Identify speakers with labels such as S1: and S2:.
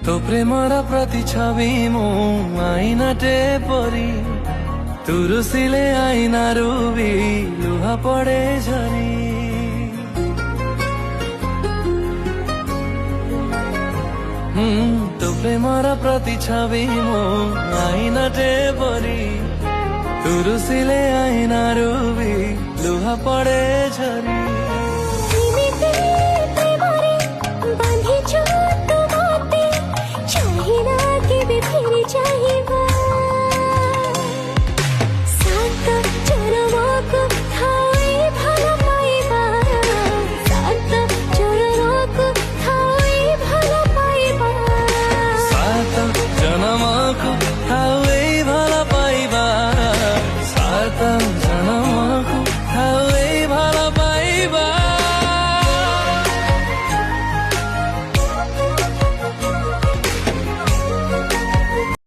S1: तो प्रेमर प्रतिछवि मु आईनाटे परी तुरुसिले आईना रूबी लुहा पड़े झरी तो प्रेमर प्रतिछवि मु आईनाटे परी तुरुसिले आईना रूबी लुहा पड़े झरी।